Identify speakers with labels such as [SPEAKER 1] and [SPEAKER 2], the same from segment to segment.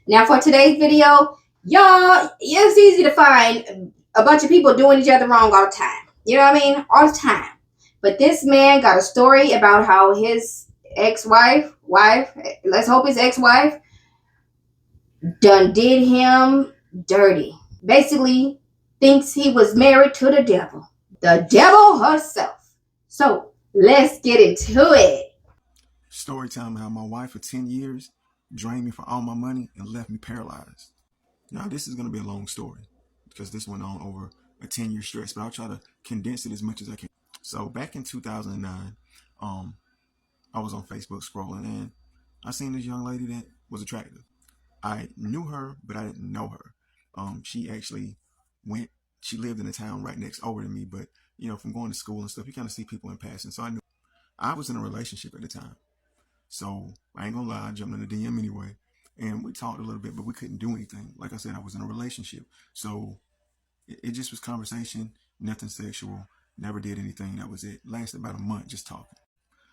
[SPEAKER 1] Now, for today's video, y'all, it's easy to find a bunch of people doing each other wrong all the time. You know what I mean? All the time. But this man got a story about how his let's hope his ex-wife, done did him dirty. Basically, thinks he was married to the devil herself. So, let's get into it.
[SPEAKER 2] Story time how my wife for 10 years drained me for all my money and left me paralyzed. Now, this is going to be a long story because this went on over a 10-year stretch, but I'll try to condense it as much as I can. So, back in 2009, I was on Facebook scrolling and I seen this young lady that was attractive. I knew her, but I didn't know her. She actually went, she lived in a town right next over to me, but from going to school and stuff, you kind of see people in passing. So I knew I was in a relationship at the time. So I ain't gonna lie, I jumped in the DM anyway. And we talked a little bit, but we couldn't do anything. Like I said, I was in a relationship. So it just was conversation, nothing sexual, never did anything. That was it. Lasted about a month just talking.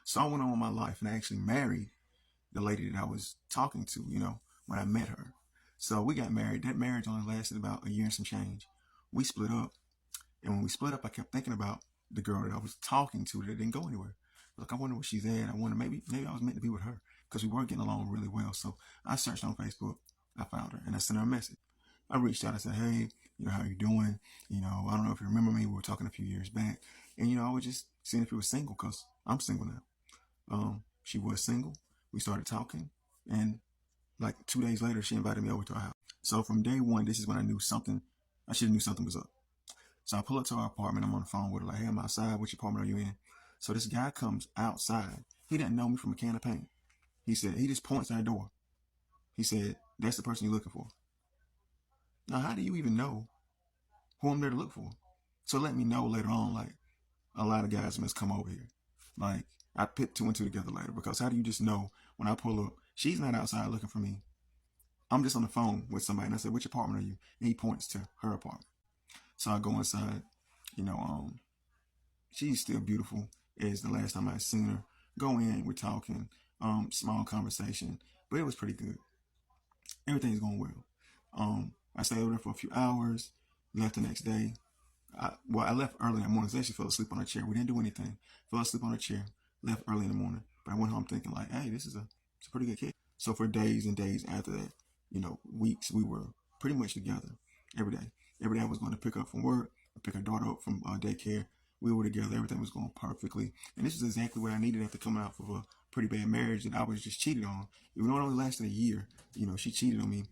[SPEAKER 2] So I went on with my life and I actually married the lady that I was talking to, when I met her. So we got married. That marriage only lasted about a year and some change. We split up. And when we split up, I kept thinking about the girl that I was talking to that didn't go anywhere. Like, I wonder where she's at. I wonder maybe I was meant to be with her because we were getting along really well. So I searched on Facebook. I found her and I sent her a message. I reached out. I said, hey, how you doing? I don't know if you remember me. We were talking a few years back. And, I was just seeing if you were single because I'm single now. She was single. We started talking. And like 2 days later, she invited me over to her house. So from day one, this is when I should have knew something was up. So I pull up to our apartment. I'm on the phone with her, like, hey, I'm outside. Which apartment are you in? So this guy comes outside. He didn't know me from a can of paint. He said, he just points at the door. He said, that's the person you're looking for. Now, how do you even know who I'm there to look for? So let me know later on, like, a lot of guys must come over here. Like, I put two and two together later because how do you just know when I pull up, she's not outside looking for me. I'm just on the phone with somebody and I said, which apartment are you? And he points to her apartment. So I go inside, you know, um, she's still beautiful as the last time I seen her. Go in, we're talking, small conversation, but it was pretty good. Everything's going well. I stayed over there for a few hours, left the next day. I left early in the morning. I actually fell asleep on a chair. We didn't do anything. Fell asleep on a chair, left early in the morning. But I went home thinking like, hey, it's a pretty good kid. So for days and days after that, weeks, we were pretty much together every day. Every day I was going to pick her up from work, pick her daughter up from daycare. We were together. Everything was going perfectly. And this is exactly what I needed after coming out of a pretty bad marriage that I was just cheated on. Even though it only lasted a year, she cheated on me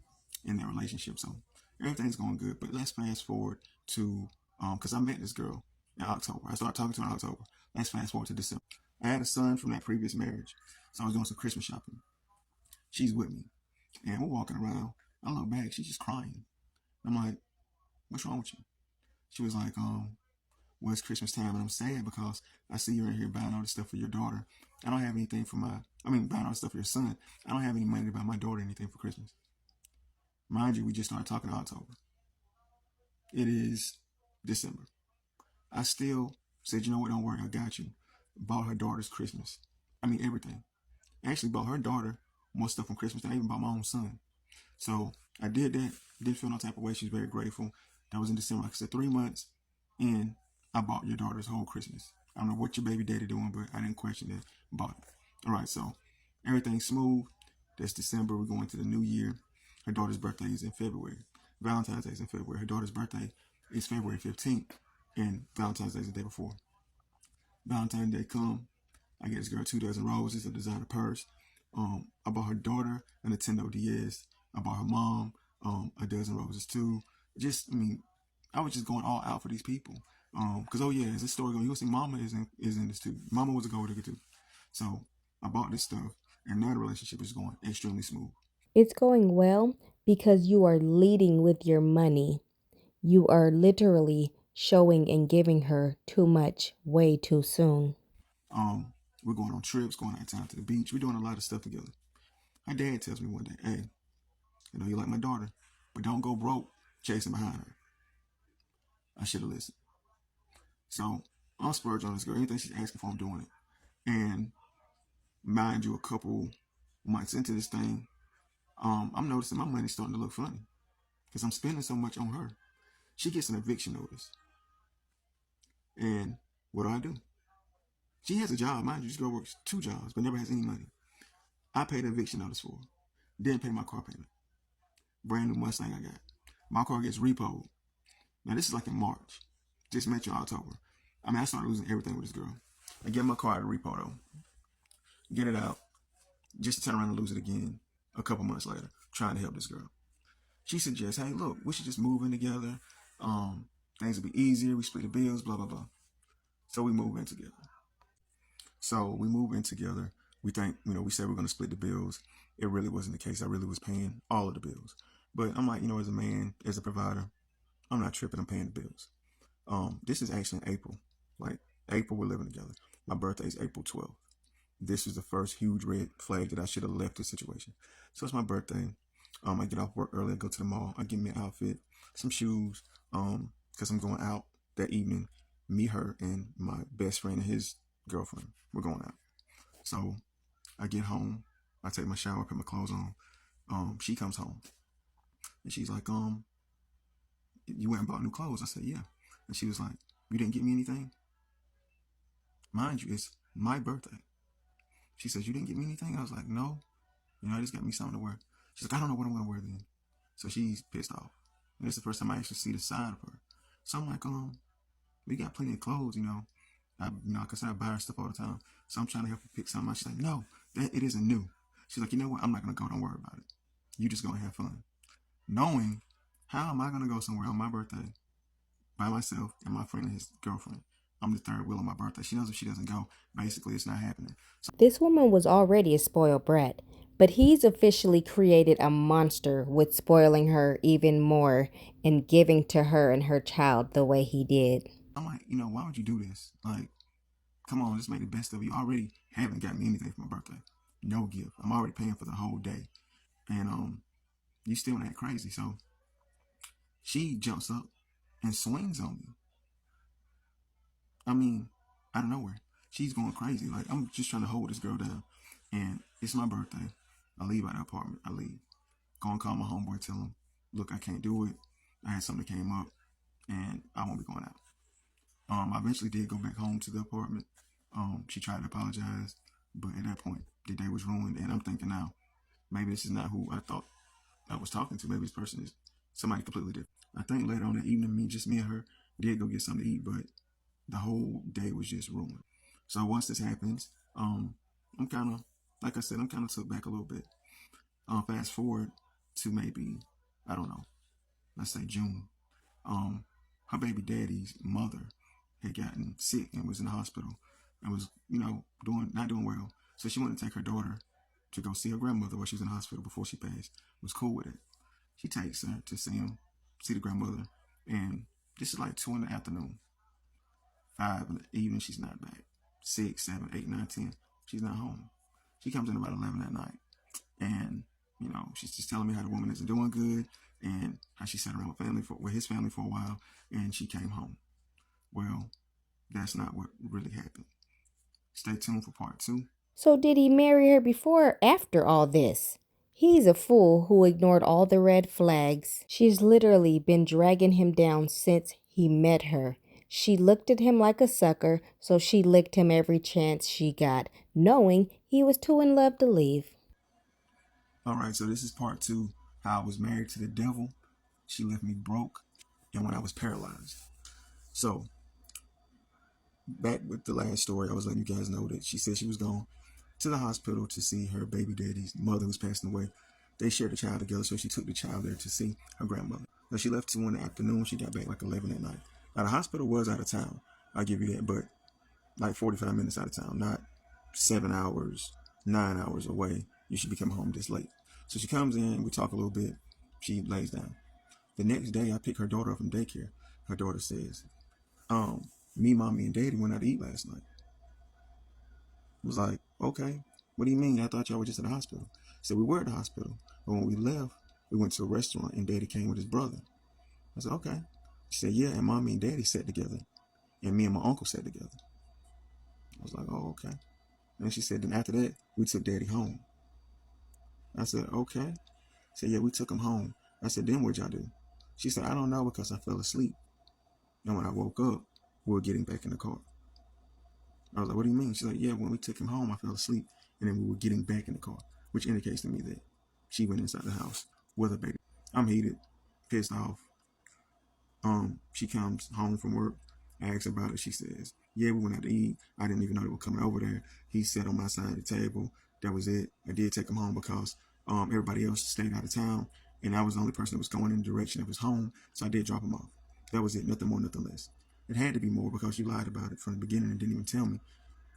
[SPEAKER 2] in that relationship. So everything's going good. But let's fast forward to, because I met this girl in October. I started talking to her in October. Let's fast forward to December. I had a son from that previous marriage. So I was doing some Christmas shopping. She's with me. And we're walking around. I look back. She's just crying. I'm like, what's wrong with you? She was like, well, it's Christmas time, and I'm sad because I see you're in here buying all this stuff for your daughter. I don't have anything for buying all this stuff for your son. I don't have any money to buy my daughter anything for Christmas. Mind you, we just started talking in October. It is December. I still said, you know what, don't worry, I got you. Bought her daughter's Christmas. I mean, everything. I actually bought her daughter more stuff from Christmas than I even bought my own son. So I did that. Didn't feel no type of way. She's very grateful. That was in December. Like I said, 3 months in, I bought your daughter's whole Christmas. I don't know what your baby daddy doing, but I didn't question that. Bought it. All right, so everything's smooth. That's December. We're going to the new year. Her daughter's birthday is in February. Valentine's Day is in February. Her daughter's birthday is February 15th, and Valentine's Day is the day before. Valentine's Day come, I get this girl 2 dozen roses, a designer purse. I bought her daughter a Nintendo DS. I bought her mom a dozen roses too. I was just going all out for these people. Cause oh yeah, as this story goes, you'll see Mama is in this too. Mama was a gold digger too. So I bought this stuff, and now the relationship is going extremely smooth.
[SPEAKER 3] It's going well because you are leading with your money. You are literally showing and giving her too much way too soon.
[SPEAKER 2] Um, we're going on trips, going out of town to the beach. We're doing a lot of stuff together. Her dad tells me one day, hey, you like my daughter, but don't go broke chasing behind her. I should have listened. So I'm splurge on this girl. Anything she's asking for, I'm doing it. And mind you, a couple months into this thing, I'm noticing my money's starting to look funny because I'm spending so much on her. She gets an eviction notice. And what do? She has a job, mind you. This girl works 2 jobs, but never has any money. I paid the eviction notice for her. Didn't pay my car payment. Brand new Mustang I got. My car gets repoed. Now, this is like in March. Just met you in October. I mean, I started losing everything with this girl. I get my car out of repo, though. Get it out. Just to turn around and lose it again a couple months later, trying to help this girl. She suggests, hey, look, we should just move in together. Things will be easier. We split the bills, blah, blah, blah. So we move in together. We think, we said we're going to split the bills. It really wasn't the case. I really was paying all of the bills. But I'm like, as a man, as a provider, I'm not tripping. I'm paying the bills. This is actually in April. Like, April, we're living together. My birthday is April 12th. This was the first huge red flag that I should have left the situation. So it's my birthday. I get off work early. I go to the mall. I get me an outfit, some shoes, because I'm going out that evening. Me, her, and my best friend and his girlfriend. We're going out. So I get home. I take my shower, put my clothes on. She comes home. And she's like, you went and bought new clothes? I said, yeah. And she was like, you didn't get me anything? Mind you, it's my birthday. She says, you didn't get me anything? I was like, no. I just got me something to wear. She's like, I don't know what I'm going to wear then. So she's pissed off. And it's the first time I actually see the side of her. So I'm like, we got plenty of clothes, because I buy her stuff all the time. So I'm trying to help her pick something out. She's like, no, it isn't new. She's like, you know what? I'm not going to go. Don't worry about it. You just go and have fun. Knowing, how am I going to go somewhere on my birthday by myself and my friend and his girlfriend? I'm the third wheel on my birthday. She knows if she doesn't go, basically it's not happening. So
[SPEAKER 3] This woman was already a spoiled brat, but he's officially created a monster with spoiling her even more and giving to her and her child the way he did.
[SPEAKER 2] I'm like, why would you do this? Like, come on, just make the best of it. You already haven't got me anything for my birthday. No gift. I'm already paying for the whole day. And you still not crazy. So she jumps up and swings on me. I mean, out of nowhere. She's going crazy. Like, I'm just trying to hold this girl down. And it's my birthday. I leave out of the apartment. I leave. Go and call my homeboy, tell him, look, I can't do it. I had something that came up and I won't be going out. I eventually did go back home to the apartment. She tried to apologize, but at that point, the day was ruined. And I'm thinking now, maybe this is not who I thought I was talking to. Maybe this person is somebody completely different. I think later on that evening, me and her did go get something to eat, but the whole day was just ruined. So once this happens, I'm kind of, like I said, I'm kind of took back a little bit. Fast forward to maybe, I don't know, let's say June. Her baby daddy's mother had gotten sick and was in the hospital and was, not doing well. So she wanted to take her daughter to go see her grandmother while she was in the hospital before she passed. Was cool with it. She takes her to see the grandmother, and this is like 2 in the afternoon. 5 in the evening, she's not back. 6, 7, 8, 9, 10, she's not home. She comes in about 11 at night, and she's just telling me how the woman isn't doing good and how she sat around with his family for a while, and she came home. Well, that's not what really happened. Stay tuned for part 2.
[SPEAKER 3] So did he marry her before or after all this? He's a fool who ignored all the red flags. She's literally been dragging him down since he met her. She looked at him like a sucker, so she licked him every chance she got, knowing he was too in love to leave.
[SPEAKER 2] All right, so this is part 2. How I was married to the devil. She left me broke, and when I was paralyzed. So back with the last story, I was letting you guys know that she said she was going to the hospital to see her baby daddy's mother who's passing away. They shared a child together, so she took the child there to see her grandmother. Now, she left 2 in the afternoon. She got back like 11 at night. Now, the hospital was out of town. I'll give you that, but like 45 minutes out of town, not 7 hours, 9 hours away. You should be coming home this late. So she comes in, we talk a little bit. She lays down. The next day, I pick her daughter up from daycare. Her daughter says, me, mommy, and daddy went out to eat last night. I was like, okay, what do you mean? I thought y'all were just at the hospital. So we were at the hospital, but when we left, we went to a restaurant and daddy came with his brother. I said, okay. She said, yeah, and mommy and daddy sat together, and me and my uncle sat together. I was like, oh, okay. And she said, then after that, we took daddy home. I said, okay. Said, yeah, we took him home. I said, then what'd y'all do? She said, I don't know because I fell asleep. And when I woke up, we were getting back in the car. I was like, what do you mean? She's like, yeah, when we took him home, I fell asleep. And then we were getting back in the car, which indicates to me that she went inside the house with a baby. I'm heated, pissed off. She comes home from work. I ask her about it. She says, yeah, we went out to eat. I didn't even know they were coming over there. He sat on my side of the table. That was it. I did take him home because everybody else stayed out of town. And I was the only person that was going in the direction of his home. So I did drop him off. That was it. Nothing more, nothing less. It had to be more because you lied about it from the beginning and didn't even tell me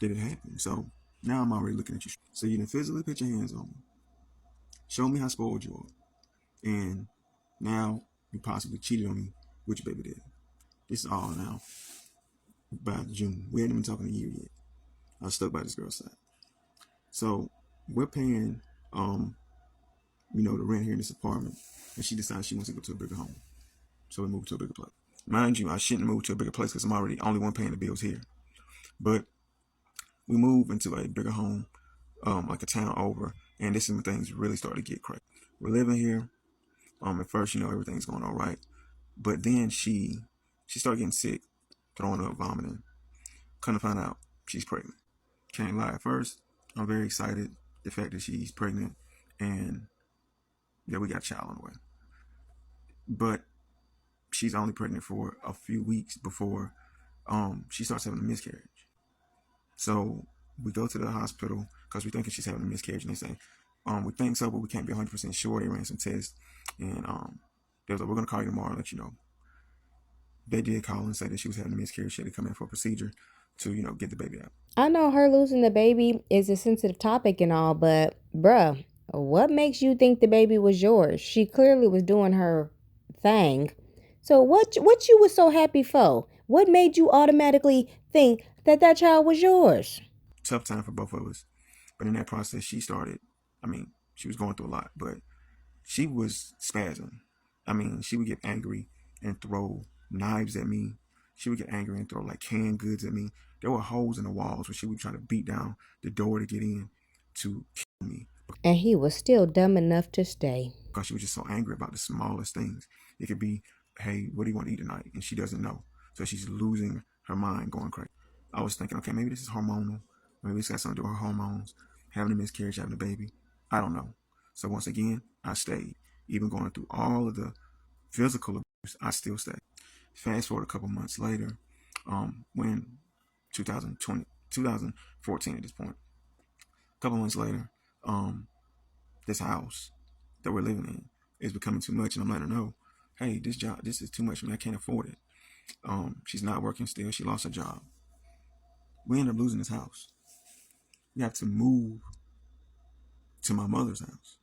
[SPEAKER 2] that it happened. So now I'm already looking at you. So you didn't physically put your hands on me. Show me how spoiled you are. And now you possibly cheated on me with your baby daddy. This is all now by June. We hadn't even talking a year yet. I was stuck by this girl's side. So we're paying, the rent here in this apartment, and she decides she wants to go to a bigger home. So we moved to a bigger place. Mind you, I shouldn't move to a bigger place because I'm already only one paying the bills here. But we move into a bigger home, like a town over, and this is when things really start to get crazy. We're living here. At first, everything's going all right, but then she started getting sick, throwing up, vomiting. Come to find out, she's pregnant. Can't lie. At first, I'm very excited the fact that she's pregnant and that we got a child on the way. But she's only pregnant for a few weeks before she starts having a miscarriage. So we go to the hospital because we're thinking she's having a miscarriage, and they say, we think so, but we can't be 100% sure. They ran some tests, and they was like, we're going to call you tomorrow and let you know. They did call and say that she was having a miscarriage. She had to come in for a procedure to, get the baby out.
[SPEAKER 3] I know her losing the baby is a sensitive topic and all, but bruh, what makes you think the baby was yours? She clearly was doing her thing. So what you was so happy for? What made you automatically think that that child was yours?
[SPEAKER 2] Tough time for both of us. But in that process, she was going through a lot, but she was spazzing. She would get angry and throw knives at me. She would get angry and throw like canned goods at me. There were holes in the walls where she would try to beat down the door to get in to kill me
[SPEAKER 3] And he was still dumb enough to stay.
[SPEAKER 2] because she was just so angry about the smallest things. It could be, hey, what do you want to eat tonight? And she doesn't know. So she's losing her mind, going crazy. I was thinking, okay, maybe this is hormonal. Maybe it's got something to do with her hormones, having a miscarriage, having a baby. I don't know. So once again, I stayed. Even going through all of the physical abuse, I still stayed. Fast forward a couple months later, when 2014 at this point, a couple months later, this house that we're living in is becoming too much, and I'm letting her know, hey, this is too much for me. I can't afford it. She's not working still. She lost her job. We end up losing this house. We have to move to my mother's house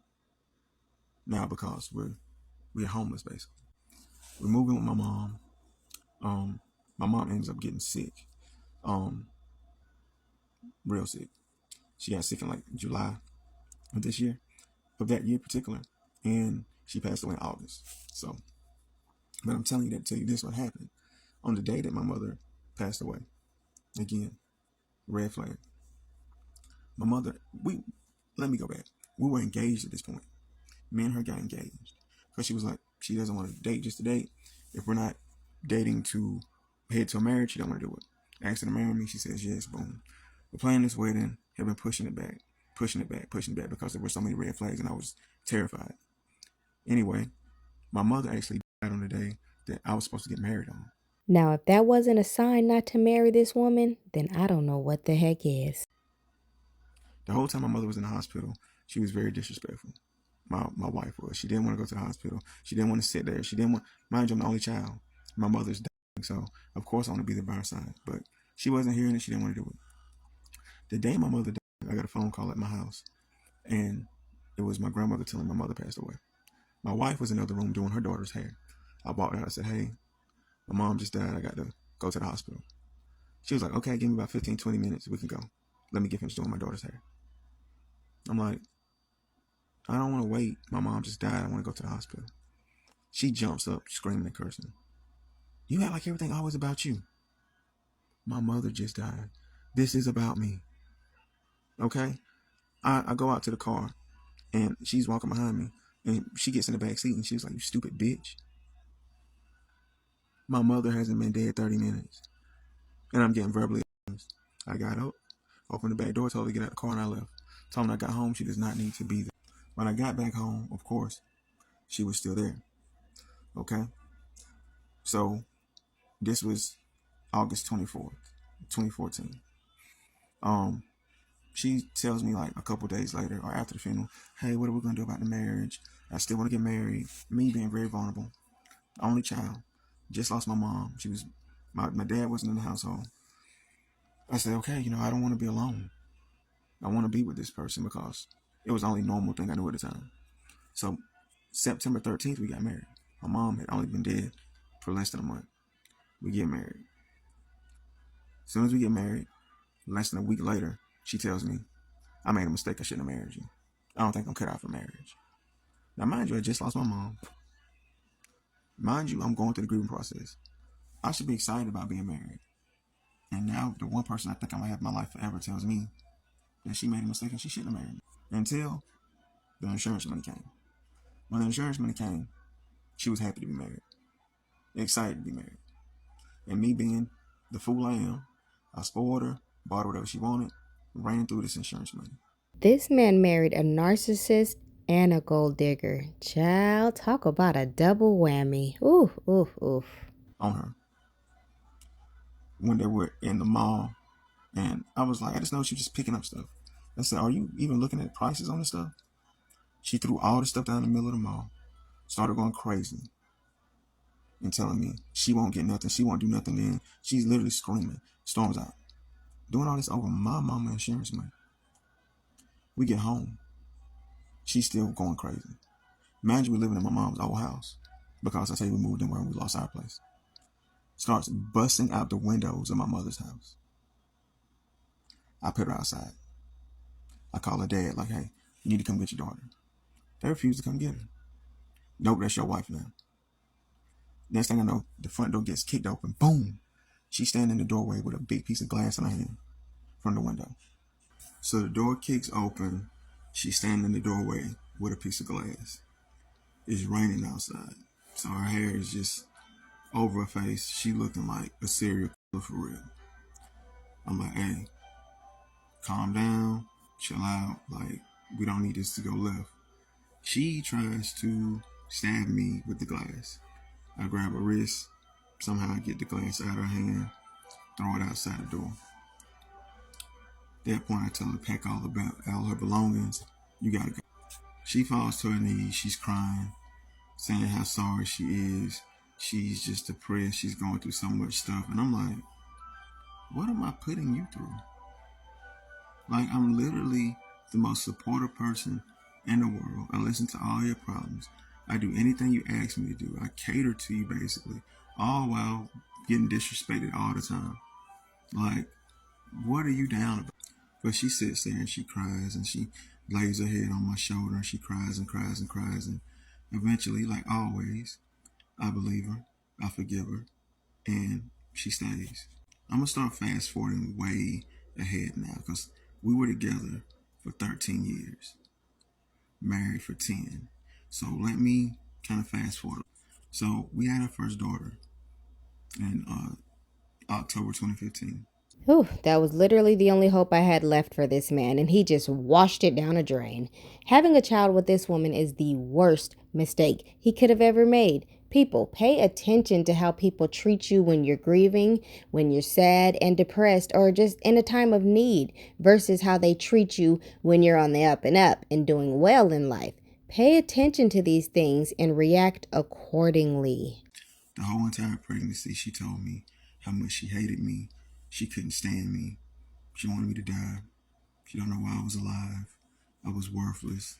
[SPEAKER 2] now because we're homeless basically. We're moving with my mom. My mom ends up getting sick, real sick. She got sick in like July of this year, of that year in particular, and she passed away in August. So, but I'm telling you that to tell you this what happened on the day that my mother passed away. Again, red flag. My mother, let me go back. We were engaged at this point. Me and her got engaged because she was like, she doesn't want to date just to date. If we're not dating to head to a marriage, she don't want to do it. I asked her to marry me. She says yes. Boom. We're planning this wedding. Have been pushing it back because there were so many red flags and I was terrified. Anyway, my mother actually died on the day that I was supposed to get married on.
[SPEAKER 3] Now, if that wasn't a sign not to marry this woman, then I don't know what the heck is.
[SPEAKER 2] The whole time my mother was in the hospital, she was very disrespectful. My wife was. She didn't want to go to the hospital. She didn't want to sit there. She didn't want, mind you, I'm the only child. My mother's dying, so of course I want to be there by her side. But she wasn't hearing it. She didn't want to do it. The day my mother died, I got a phone call at my house, and it was my grandmother telling my mother passed away. My wife was in the other room doing her daughter's hair. I walked out. I said, hey, my mom just died. I got to go to the hospital. She was like, okay, give me about 15, 20 minutes. We can go. Let me get finished doing my daughter's hair. I'm like, I don't want to wait. My mom just died. I want to go to the hospital. She jumps up, screaming and cursing. You act like everything always about you. My mother just died. This is about me. Okay? I go out to the car, and she's walking behind me. And she gets in the back seat and she was like, "You stupid bitch. My mother hasn't been dead 30 minutes." And I'm getting verbally abused. I got up, opened the back door, told her to get out of the car, and I left. Told her when I got home, she does not need to be there. When I got back home, of course, she was still there. Okay? So this was August 24th, 2014. Um, she tells me like a couple days later or after the funeral, "Hey, what are we gonna do about the marriage? I still want to get married." Me being very vulnerable, only child, just lost my mom. She was my dad wasn't in the household. I said, "Okay, I don't want to be alone. I want to be with this person because it was the only normal thing I knew at the time." So September 13th, we got married. My mom had only been dead for less than a month. We get married. As soon as we get married, less than a week later, she tells me, "I made a mistake. I shouldn't have married you. I don't think I'm cut out for marriage." Now, mind you, I just lost my mom. Mind you, I'm going through the grieving process. I should be excited about being married. And now the one person I think I'm going to have in my life forever tells me that she made a mistake and she shouldn't have married me. Until the insurance money came. When the insurance money came, she was happy to be married. Excited to be married. And me being the fool I am, I spoiled her, bought her whatever she wanted, ran through this insurance money
[SPEAKER 3] This man married a narcissist and a gold digger. Child, talk about a double whammy. Oof, oof, oof.
[SPEAKER 2] on her when they were in the mall. And I was like, I just know she was just picking up stuff. I said, "Are you even looking at prices on this stuff?" She threw all the stuff down in the middle of the mall, started going crazy and telling me she won't get nothing, she won't do nothing. Then she's literally screaming, storms out, doing all this over my mama insurance money. We get home, she's still going crazy. Imagine we living in my mom's old house because I say we moved in where we lost our place. Starts busting out the windows of my mother's house. I put her outside. I call her dad, like, "Hey, you need to come get your daughter." They refuse to come get her. "Nope, that's your wife now." Next thing I know, the front door gets kicked open. Boom! She's standing in the doorway with a big piece of glass in her hand from the window. So the door kicks open. She's standing in the doorway with a piece of glass. It's raining outside. So her hair is just over her face. She looking like a serial killer for real. I'm like, "Hey, calm down, chill out. Like, we don't need this to go left." She tries to stab me with the glass. I grab her wrist. Somehow I get the glass out of her hand, throw it outside the door. At that point, I tell her to pack all her belongings. You gotta go. She falls to her knees. She's crying, saying how sorry she is. She's just depressed. She's going through so much stuff. And I'm like, what am I putting you through? Like, I'm literally the most supportive person in the world. I listen to all your problems. I do anything you ask me to do. I cater to you, basically, all while getting disrespected all the time. Like, what are you down about? But she sits there and she cries and she lays her head on my shoulder and she cries and cries and cries. And eventually, like always, I believe her, I forgive her, and she stays. I'm going to start fast forwarding way ahead now because we were together for 13 years, married for 10. So let me kind of fast forward. So we had our first daughter in October 2015.
[SPEAKER 3] Whew, that was literally the only hope I had left for this man, and he just washed it down a drain. Having a child with this woman is the worst mistake he could have ever made. People, pay attention to how people treat you when you're grieving, when you're sad and depressed, or just in a time of need, versus how they treat you when you're on the up and up and doing well in life. Pay attention to these things and react accordingly.
[SPEAKER 2] The whole entire pregnancy, she told me how much she hated me. She couldn't stand me. She wanted me to die. She don't know why I was alive. I was worthless.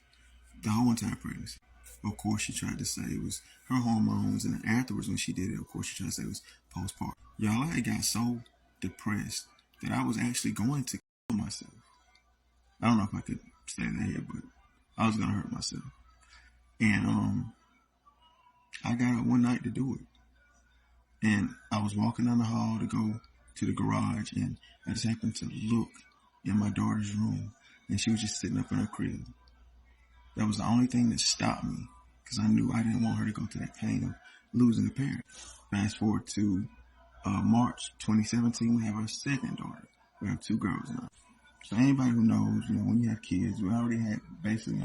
[SPEAKER 2] The whole entire pregnancy. Of course, she tried to say it was her hormones, and then afterwards, when she did it, of course, she tried to say it was postpartum. Y'all, I got so depressed that I was actually going to kill myself. I don't know if I could say that here, but I was gonna hurt myself. And I got up one night to do it. And I was walking down the hall to go to the garage, and I just happened to look in my daughter's room, and she was just sitting up in her crib. That was the only thing that stopped me because I knew I didn't want her to go through that pain of losing a parent. Fast forward to March 2017, we have our second daughter. We have two girls now. So anybody who knows, when you have kids, we already had basically,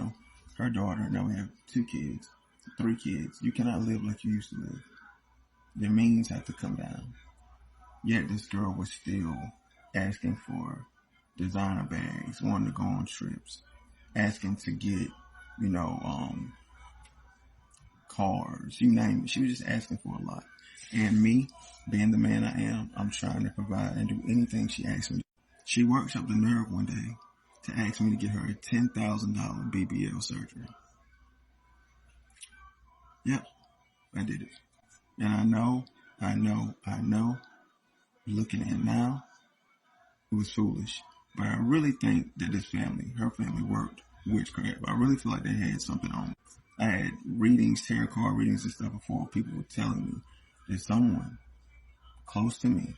[SPEAKER 2] her daughter. Now we have two kids, three kids. You cannot live like you used to live. Your means have to come down. Yet this girl was still asking for designer bags, wanting to go on trips, asking to get, cars, you name it. She was just asking for a lot. And me, being the man I am, I'm trying to provide and do anything she asks me. She works up the nerve one day to ask me to get her a $10,000 BBL surgery. Yep, I did it. And I know, looking at it now, it was foolish. But I really think that her family worked witchcraft. I really feel like they had something on me. I had readings, tarot card readings and stuff before. People were telling me that someone close to me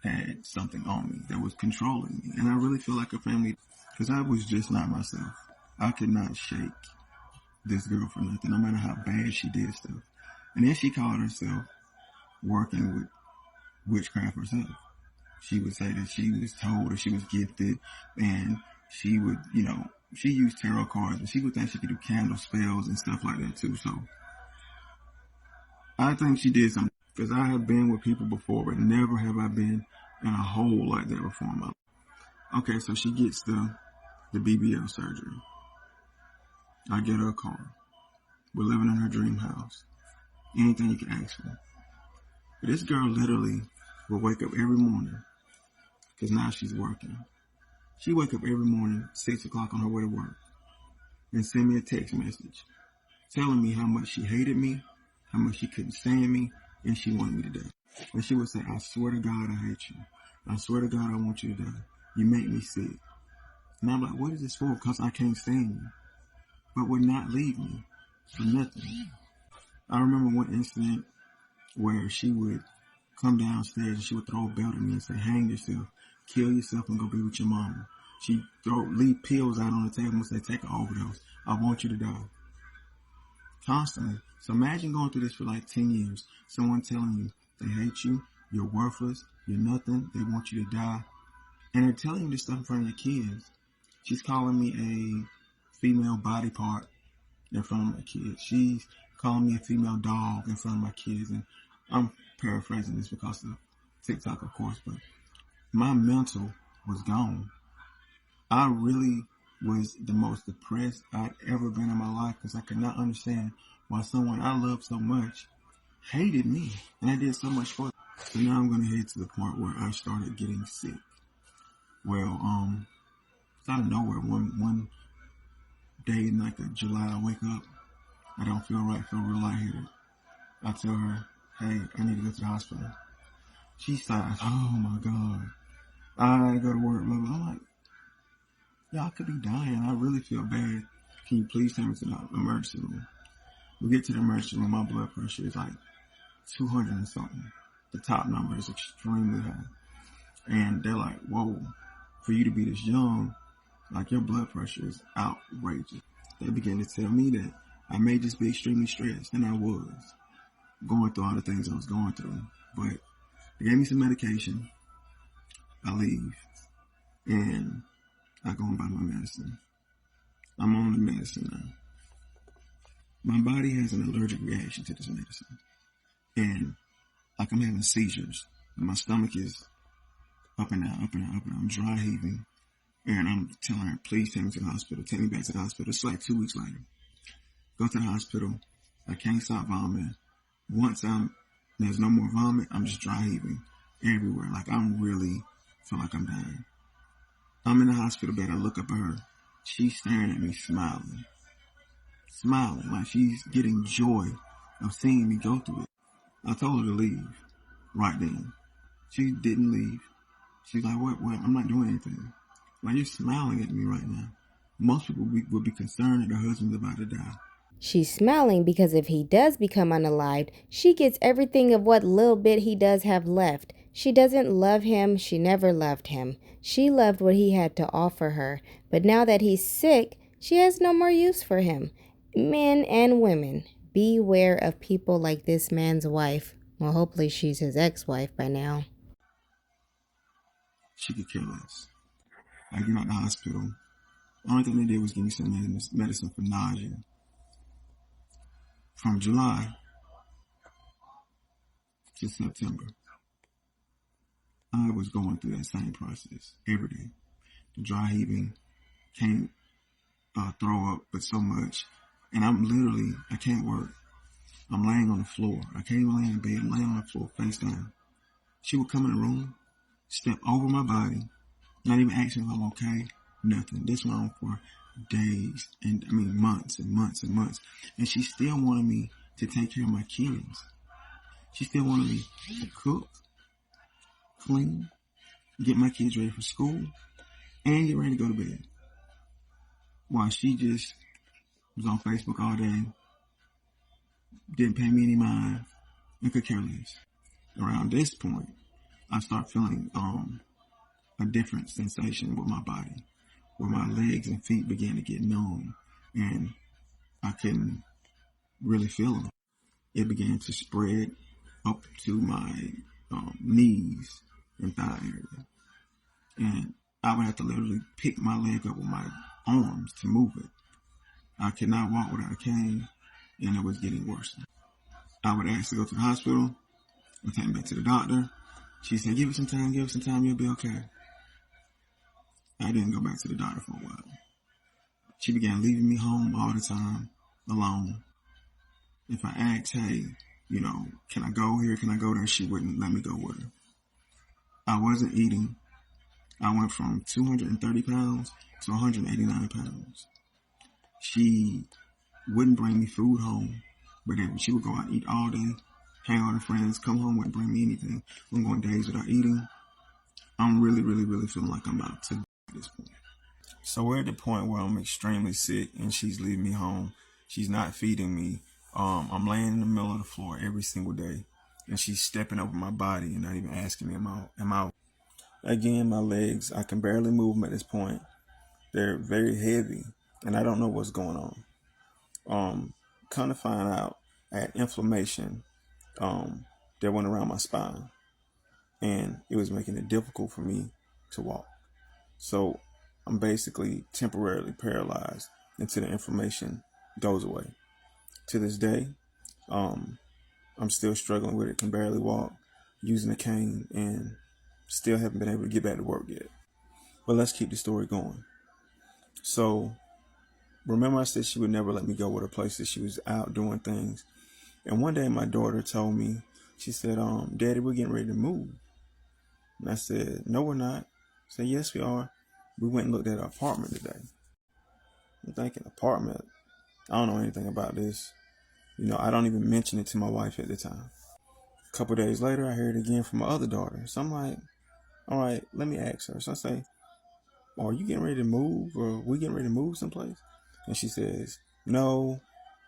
[SPEAKER 2] had something on me that was controlling me. And I really feel like a family, because I was just not myself. I could not shake this girl for nothing, no matter how bad she did stuff. And then she called herself working with witchcraft herself. She would say that she was told or she was gifted, and she would, she used tarot cards, and she would think she could do candle spells and stuff like that too. So I think she did something, because I have been with people before, but never have I been in a hole like that before in my life. Okay, so she gets the BBL surgery. I get her a car. We're living in her dream house. Anything you can ask for. But this girl literally will wake up every morning, because now she's working. She wake up every morning, 6 o'clock on her way to work, and send me a text message telling me how much she hated me, how much she couldn't stand me, and she wanted me to die. And she would say, I swear to God I hate you. I swear to God I want you to die. You make me sick. And I'm like, what is this for? Because I can't stand you. But would not leave me for nothing. I remember one incident where she would come downstairs and she would throw a belt at me and say, hang yourself, kill yourself, and go be with your mama. She'd leave pills out on the table and say, take an overdose. I want you to die. Constantly. So imagine going through this for like 10 years. Someone telling you they hate you, you're worthless, you're nothing, they want you to die. And they're telling you this stuff in front of your kids. She's calling me a female body part in front of my kids. She's calling me a female dog in front of my kids. And I'm paraphrasing this because of TikTok, of course, but my mental was gone. I really was the most depressed I'd ever been in my life, because I could not understand why someone I loved so much hated me, and I did so much for them. So now I'm going to head to the point where I started getting sick. Well, out of nowhere, one day in like July, I wake up, I don't feel right, feel real lightheaded. I tell her, hey, I need to go to the hospital. She sighs, oh my God, I gotta go to work, blah, blah. I'm like, yeah, I could be dying. I really feel bad. Can you please take me to the emergency room? We get to the emergency room, my blood pressure is like 200 and something. The top number is extremely high. And they're like, whoa, for you to be this young, like your blood pressure is outrageous. They began to tell me that I may just be extremely stressed, and I was going through all the things I was going through. But they gave me some medication. I leave, and I go and buy my medicine. I'm on the medicine now. My body has an allergic reaction to this medicine. And like I'm having seizures. And my stomach is up and down, up and down, up and down. I'm dry heaving. And I'm telling her, please take me to the hospital. Take me back to the hospital. It's like 2 weeks later. Go to the hospital. I can't stop vomiting. Once there's no more vomit, I'm just dry heaving everywhere. Like I'm really feel like I'm dying. I'm in the hospital bed. I look up at her. She's staring at me, smiling. Smiling, like she's getting joy of seeing me go through it. I told her to leave right then. She didn't leave. She's like, what? I'm not doing anything. Like, you're smiling at me right now. Most people would be concerned that their husband's about to die.
[SPEAKER 3] She's smiling because if he does become unalived, she gets everything of what little bit he does have left. She doesn't love him. She never loved him. She loved what he had to offer her. But now that he's sick, She has no more use for him. Men and women, beware of people like this man's wife. Well, hopefully she's his ex-wife by now.
[SPEAKER 2] She could care less. I get out the hospital. The only thing they did was give me some medicine for nausea. From July to September, I was going through that same process every day. The dry heaving, can't throw up, but so much. And I can't work. I'm laying on the floor. I can't even lay in bed. I'm laying on the floor, face down. She would come in the room, step over my body, not even asking if I'm okay, nothing. This went on for days, and I mean months and months and months. And she still wanted me to take care of my kids. She still wanted me to cook, clean, get my kids ready for school, and get ready to go to bed. While she just was on Facebook all day, didn't pay me any mind, and could care less. Around this point, I start feeling a different sensation with my body, where my legs and feet began to get numb, and I couldn't really feel them. It began to spread up to my knees and thigh area, and I would have to literally pick my leg up with my arms to move it. I could not walk without a cane, and it was getting worse. I would ask to go to the hospital and take me back to the doctor. She said, give it some time, you'll be okay. I didn't go back to the doctor for a while. She began leaving me home all the time, alone. If I asked, hey, can I go here, can I go there, she wouldn't let me go with her. I wasn't eating. I went from 230 pounds to 189 pounds. She wouldn't bring me food home, but then she would go out and eat all day, hang out with her friends, come home, wouldn't bring me anything. I'm going days without eating. I'm really, really, really feeling like I'm about to die at this point. So we're at the point where I'm extremely sick and she's leaving me home. She's not feeding me. I'm laying in the middle of the floor every single day, and she's stepping over my body and not even asking me, am I? Again, my legs, I can barely move them at this point. They're very heavy, and I don't know what's going on. Come to find out, I had inflammation that went around my spine, and it was making it difficult for me to walk. So I'm basically temporarily paralyzed until the inflammation goes away. To this day, I'm still struggling with it, can barely walk, using a cane, and still haven't been able to get back to work yet. But let's keep the story going. So remember I said she would never let me go with her places. She was out doing things. And one day my daughter told me, she said, Daddy, we're getting ready to move. And I said, no, we're not. I said, yes, we are. We went and looked at our apartment today. I'm thinking, apartment? I don't know anything about this. I don't even mention it to my wife at the time. A couple days later, I heard it again from my other daughter. So I'm like, all right, let me ask her. So I say, are you getting ready to move, or we getting ready to move someplace? And she says, no,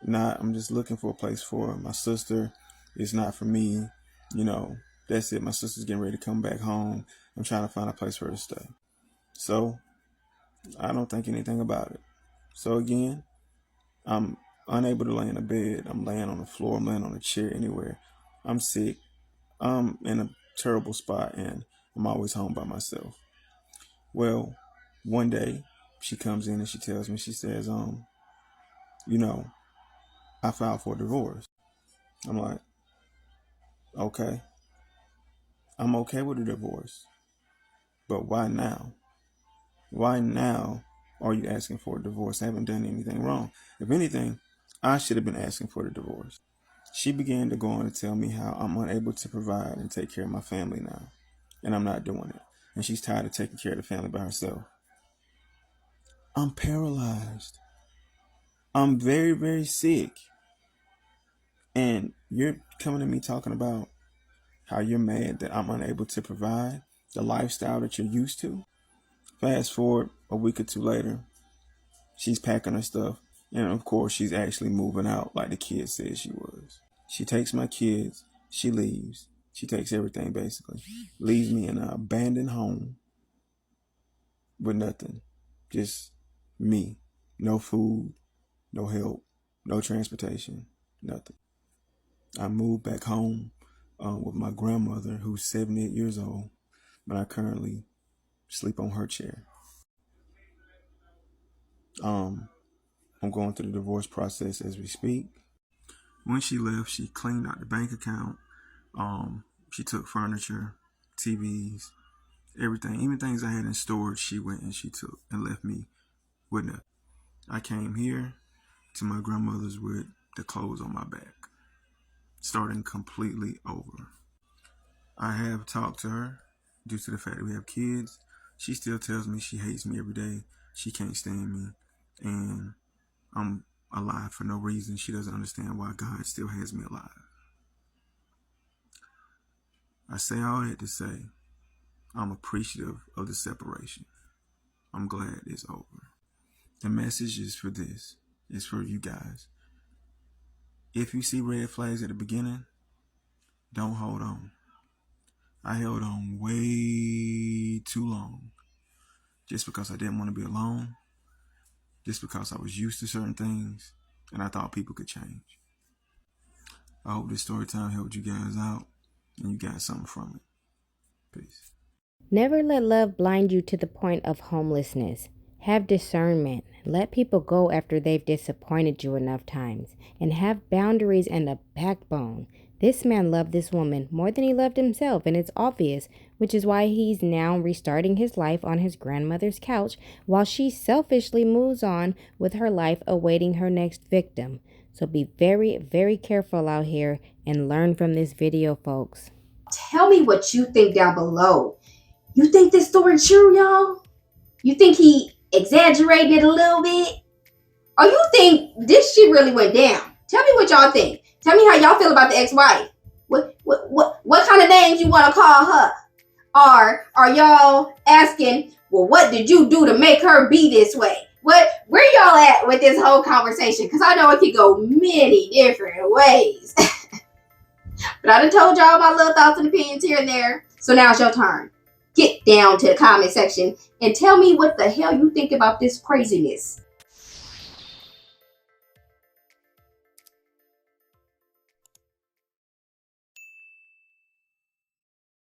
[SPEAKER 2] not. I'm just looking for a place for my sister. It's not for me. That's it. My sister's getting ready to come back home. I'm trying to find a place for her to stay. So I don't think anything about it. So again, I'm unable to lay in a bed. I'm laying on the floor. I'm laying on a chair, anywhere. I'm sick. I'm in a terrible spot, and I'm always home by myself. Well, one day she comes in and she tells me, she says, I filed for a divorce. I'm like, okay, I'm okay with a divorce, but why now? Why now are you asking for a divorce? I haven't done anything wrong. If anything, I should have been asking for the divorce. She began to go on to tell me how I'm unable to provide and take care of my family now, and I'm not doing it. And she's tired of taking care of the family by herself. I'm paralyzed. I'm very, very sick. And you're coming to me talking about how you're mad that I'm unable to provide the lifestyle that you're used to. Fast forward a week or two later, she's packing her stuff. And of course, she's actually moving out like the kid said she was. She takes my kids. She leaves. She takes everything basically. Leaves me in an abandoned home with nothing. Just me. No food, no help, no transportation, nothing. I moved back home with my grandmother, who's 78 years old, but I currently sleep on her chair. I'm going through the divorce process as we speak. When she left, she cleaned out the bank account. She took furniture, TVs, everything, even things I had in storage. She went and she took and left me with nothing. I came here to my grandmother's with the clothes on my back, starting completely over. I have talked to her due to the fact that we have kids. She still tells me she hates me every day. She can't stand me. And I'm alive for no reason. She doesn't understand why God still has me alive. I say all that to say I'm appreciative of the separation. I'm glad it's over. The message is for this. It's for you guys. If you see red flags at the beginning, don't hold on. I held on way too long just because I didn't want to be alone, just because I was used to certain things and I thought people could change. I hope this story time helped you guys out and you got something from it. Peace.
[SPEAKER 3] Never let love blind you to the point of homelessness. Have discernment. Let people go after they've disappointed you enough times. And have boundaries and a backbone. This man loved this woman more than he loved himself, and it's obvious, which is why he's now restarting his life on his grandmother's couch while she selfishly moves on with her life awaiting her next victim. So be very, very careful out here and learn from this video, folks.
[SPEAKER 1] Tell me what you think down below. You think this story true, y'all? You think he exaggerated it a little bit? Or you think this shit really went down? Tell me what y'all think. Tell me how y'all feel about the ex-wife. What kind of names you want to call her? Or are y'all asking, well, what did you do to make her be this way? Where y'all at with this whole conversation? Because I know it could go many different ways. But I done told y'all my little thoughts and opinions here and there. So now it's your turn. Get down to the comment section and tell me what the hell you think about this craziness.